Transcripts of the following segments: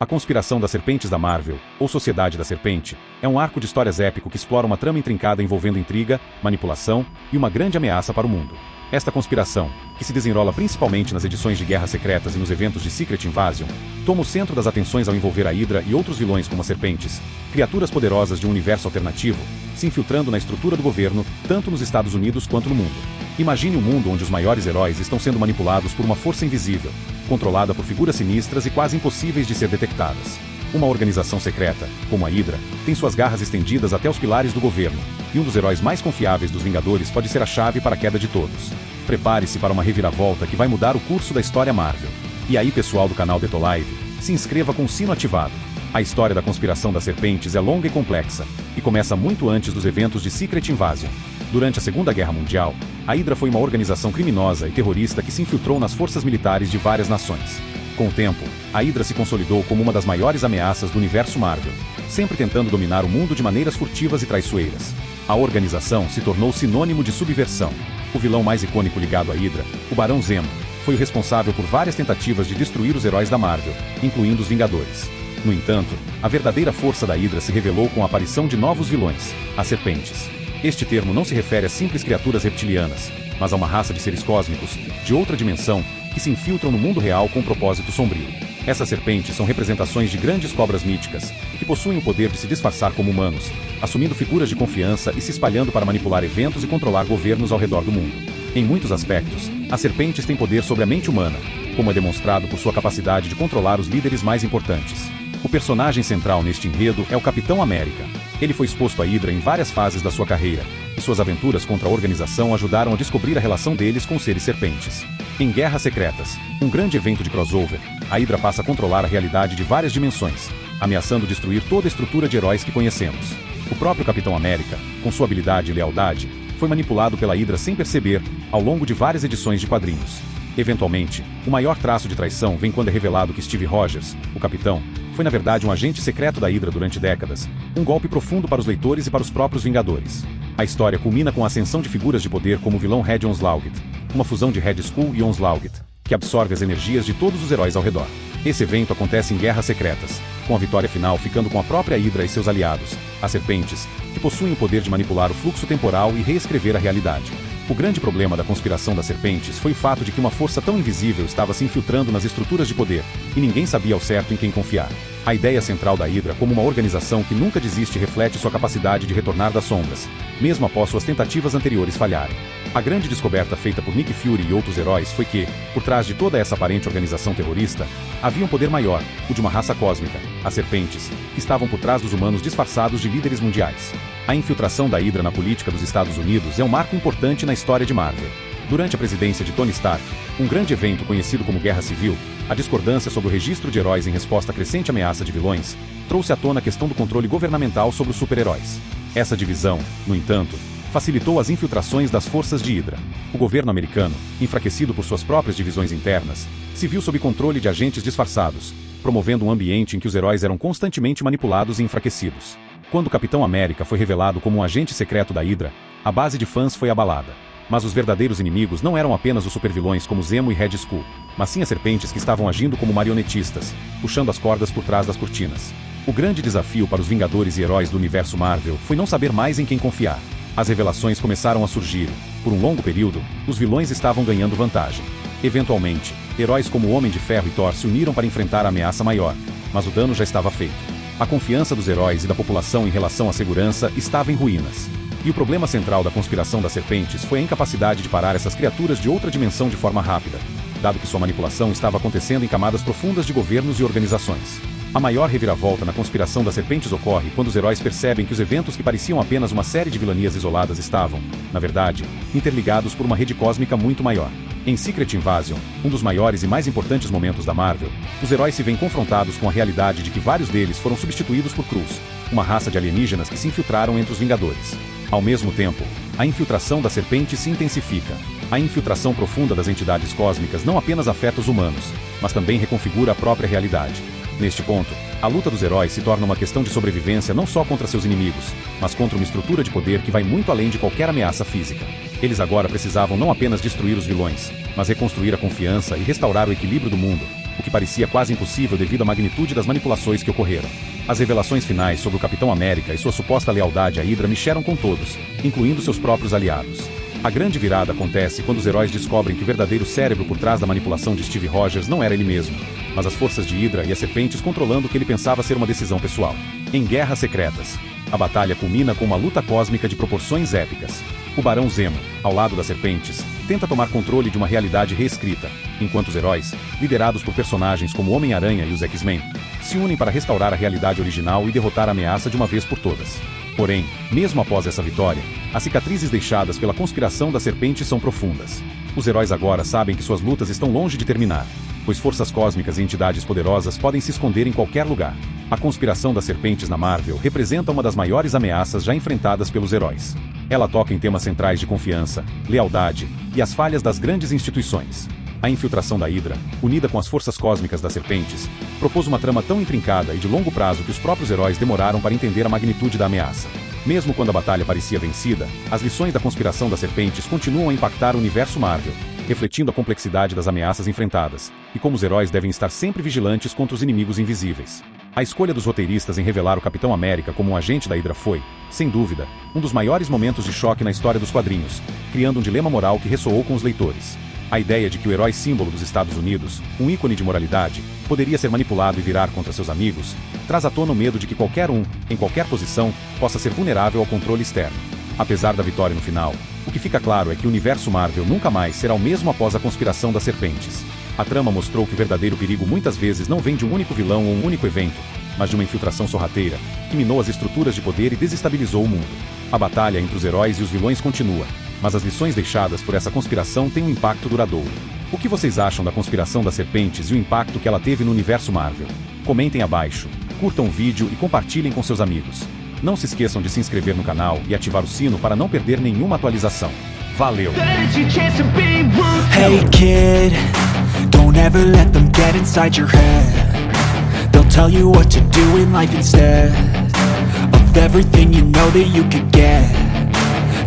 A Conspiração das Serpentes da Marvel, ou Sociedade da Serpente, é um arco de histórias épico que explora uma trama intrincada envolvendo intriga, manipulação e uma grande ameaça para o mundo. Esta conspiração, que se desenrola principalmente nas edições de Guerras Secretas e nos eventos de Secret Invasion, toma o centro das atenções ao envolver a Hydra e outros vilões como as serpentes, criaturas poderosas de um universo alternativo, se infiltrando na estrutura do governo, tanto nos Estados Unidos quanto no mundo. Imagine um mundo onde os maiores heróis estão sendo manipulados por uma força invisível, controlada por figuras sinistras e quase impossíveis de ser detectadas. Uma organização secreta, como a Hydra, tem suas garras estendidas até os pilares do governo, e um dos heróis mais confiáveis dos Vingadores pode ser a chave para a queda de todos. Prepare-se para uma reviravolta que vai mudar o curso da história Marvel. E aí, pessoal do canal Betolive, se inscreva com o sino ativado. A história da Conspiração das Serpentes é longa e complexa, e começa muito antes dos eventos de Secret Invasion. Durante a Segunda Guerra Mundial, a Hydra foi uma organização criminosa e terrorista que se infiltrou nas forças militares de várias nações. Com o tempo, a Hydra se consolidou como uma das maiores ameaças do universo Marvel, sempre tentando dominar o mundo de maneiras furtivas e traiçoeiras. A organização se tornou sinônimo de subversão. O vilão mais icônico ligado à Hydra, o Barão Zemo, foi o responsável por várias tentativas de destruir os heróis da Marvel, incluindo os Vingadores. No entanto, a verdadeira força da Hydra se revelou com a aparição de novos vilões, as Serpentes. Este termo não se refere a simples criaturas reptilianas, mas a uma raça de seres cósmicos, de outra dimensão, que se infiltram no mundo real com um propósito sombrio. Essas serpentes são representações de grandes cobras míticas, que possuem o poder de se disfarçar como humanos, assumindo figuras de confiança e se espalhando para manipular eventos e controlar governos ao redor do mundo. Em muitos aspectos, as serpentes têm poder sobre a mente humana, como é demonstrado por sua capacidade de controlar os líderes mais importantes. O personagem central neste enredo é o Capitão América. Ele foi exposto à Hydra em várias fases da sua carreira, e suas aventuras contra a organização ajudaram a descobrir a relação deles com seres serpentes. Em Guerras Secretas, um grande evento de crossover, a Hydra passa a controlar a realidade de várias dimensões, ameaçando destruir toda a estrutura de heróis que conhecemos. O próprio Capitão América, com sua habilidade e lealdade, foi manipulado pela Hydra sem perceber, ao longo de várias edições de quadrinhos. Eventualmente, o maior traço de traição vem quando é revelado que Steve Rogers, o Capitão, foi na verdade um agente secreto da Hydra durante décadas, um golpe profundo para os leitores e para os próprios Vingadores. A história culmina com a ascensão de figuras de poder como o vilão Red Onslaught, uma fusão de Red Skull e Onslaught, que absorve as energias de todos os heróis ao redor. Esse evento acontece em Guerras Secretas, com a vitória final ficando com a própria Hydra e seus aliados, as Serpentes, que possuem o poder de manipular o fluxo temporal e reescrever a realidade. O grande problema da Conspiração das Serpentes foi o fato de que uma força tão invisível estava se infiltrando nas estruturas de poder, e ninguém sabia ao certo em quem confiar. A ideia central da Hydra como uma organização que nunca desiste reflete sua capacidade de retornar das sombras, mesmo após suas tentativas anteriores falharem. A grande descoberta feita por Nick Fury e outros heróis foi que, por trás de toda essa aparente organização terrorista, havia um poder maior, o de uma raça cósmica, as Serpentes, que estavam por trás dos humanos disfarçados de líderes mundiais. A infiltração da Hydra na política dos Estados Unidos é um marco importante na história de Marvel. Durante a presidência de Tony Stark, um grande evento conhecido como Guerra Civil, a discordância sobre o registro de heróis em resposta à crescente ameaça de vilões, trouxe à tona a questão do controle governamental sobre os super-heróis. Essa divisão, no entanto, facilitou as infiltrações das forças de Hydra. O governo americano, enfraquecido por suas próprias divisões internas, se viu sob controle de agentes disfarçados, promovendo um ambiente em que os heróis eram constantemente manipulados e enfraquecidos. Quando o Capitão América foi revelado como um agente secreto da Hydra, a base de fãs foi abalada. Mas os verdadeiros inimigos não eram apenas os supervilões como Zemo e Red Skull, mas sim as serpentes que estavam agindo como marionetistas, puxando as cordas por trás das cortinas. O grande desafio para os Vingadores e heróis do universo Marvel foi não saber mais em quem confiar. As revelações começaram a surgir. Por um longo período, os vilões estavam ganhando vantagem. Eventualmente, heróis como o Homem de Ferro e Thor se uniram para enfrentar a ameaça maior, mas o dano já estava feito. A confiança dos heróis e da população em relação à segurança estava em ruínas. E o problema central da Conspiração das Serpentes foi a incapacidade de parar essas criaturas de outra dimensão de forma rápida, dado que sua manipulação estava acontecendo em camadas profundas de governos e organizações. A maior reviravolta na Conspiração das Serpentes ocorre quando os heróis percebem que os eventos que pareciam apenas uma série de vilanias isoladas estavam, na verdade, interligados por uma rede cósmica muito maior. Em Secret Invasion, um dos maiores e mais importantes momentos da Marvel, os heróis se veem confrontados com a realidade de que vários deles foram substituídos por Krulls, uma raça de alienígenas que se infiltraram entre os Vingadores. Ao mesmo tempo, a infiltração da serpente se intensifica. A infiltração profunda das entidades cósmicas não apenas afeta os humanos, mas também reconfigura a própria realidade. Neste ponto, a luta dos heróis se torna uma questão de sobrevivência não só contra seus inimigos, mas contra uma estrutura de poder que vai muito além de qualquer ameaça física. Eles agora precisavam não apenas destruir os vilões, mas reconstruir a confiança e restaurar o equilíbrio do mundo. o que parecia quase impossível devido à magnitude das manipulações que ocorreram. As revelações finais sobre o Capitão América e sua suposta lealdade à Hydra mexeram com todos, incluindo seus próprios aliados. A grande virada acontece quando os heróis descobrem que o verdadeiro cérebro por trás da manipulação de Steve Rogers não era ele mesmo, mas as forças de Hydra e as serpentes controlando o que ele pensava ser uma decisão pessoal. Em Guerras Secretas, a batalha culmina com uma luta cósmica de proporções épicas. O Barão Zemo, ao lado das serpentes, tenta tomar controle de uma realidade reescrita, enquanto os heróis, liderados por personagens como Homem-Aranha e os X-Men, se unem para restaurar a realidade original e derrotar a ameaça de uma vez por todas. Porém, mesmo após essa vitória, as cicatrizes deixadas pela conspiração das serpentes são profundas. Os heróis agora sabem que suas lutas estão longe de terminar, pois forças cósmicas e entidades poderosas podem se esconder em qualquer lugar. A conspiração das serpentes na Marvel representa uma das maiores ameaças já enfrentadas pelos heróis. Ela toca em temas centrais de confiança, lealdade e as falhas das grandes instituições. A infiltração da Hydra, unida com as forças cósmicas das serpentes, propôs uma trama tão intrincada e de longo prazo que os próprios heróis demoraram para entender a magnitude da ameaça. Mesmo quando a batalha parecia vencida, as lições da conspiração das serpentes continuam a impactar o universo Marvel, refletindo a complexidade das ameaças enfrentadas, e como os heróis devem estar sempre vigilantes contra os inimigos invisíveis. A escolha dos roteiristas em revelar o Capitão América como um agente da Hydra foi, sem dúvida, um dos maiores momentos de choque na história dos quadrinhos, criando um dilema moral que ressoou com os leitores. A ideia de que o herói símbolo dos Estados Unidos, um ícone de moralidade, poderia ser manipulado e virar contra seus amigos, traz à tona o medo de que qualquer um, em qualquer posição, possa ser vulnerável ao controle externo. Apesar da vitória no final, o que fica claro é que o universo Marvel nunca mais será o mesmo após a conspiração das serpentes. A trama mostrou que o verdadeiro perigo muitas vezes não vem de um único vilão ou um único evento, mas de uma infiltração sorrateira, que minou as estruturas de poder e desestabilizou o mundo. A batalha entre os heróis e os vilões continua, mas as lições deixadas por essa conspiração têm um impacto duradouro. O que vocês acham da conspiração das serpentes e o impacto que ela teve no universo Marvel? Comentem abaixo, curtam o vídeo e compartilhem com seus amigos. Não se esqueçam de se inscrever no canal e ativar o sino para não perder nenhuma atualização. Valeu! Hey kid, don't ever let them get inside your head. They'll tell you what to do in life instead of everything you know that you could get.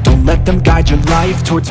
Don't let them guide your life towards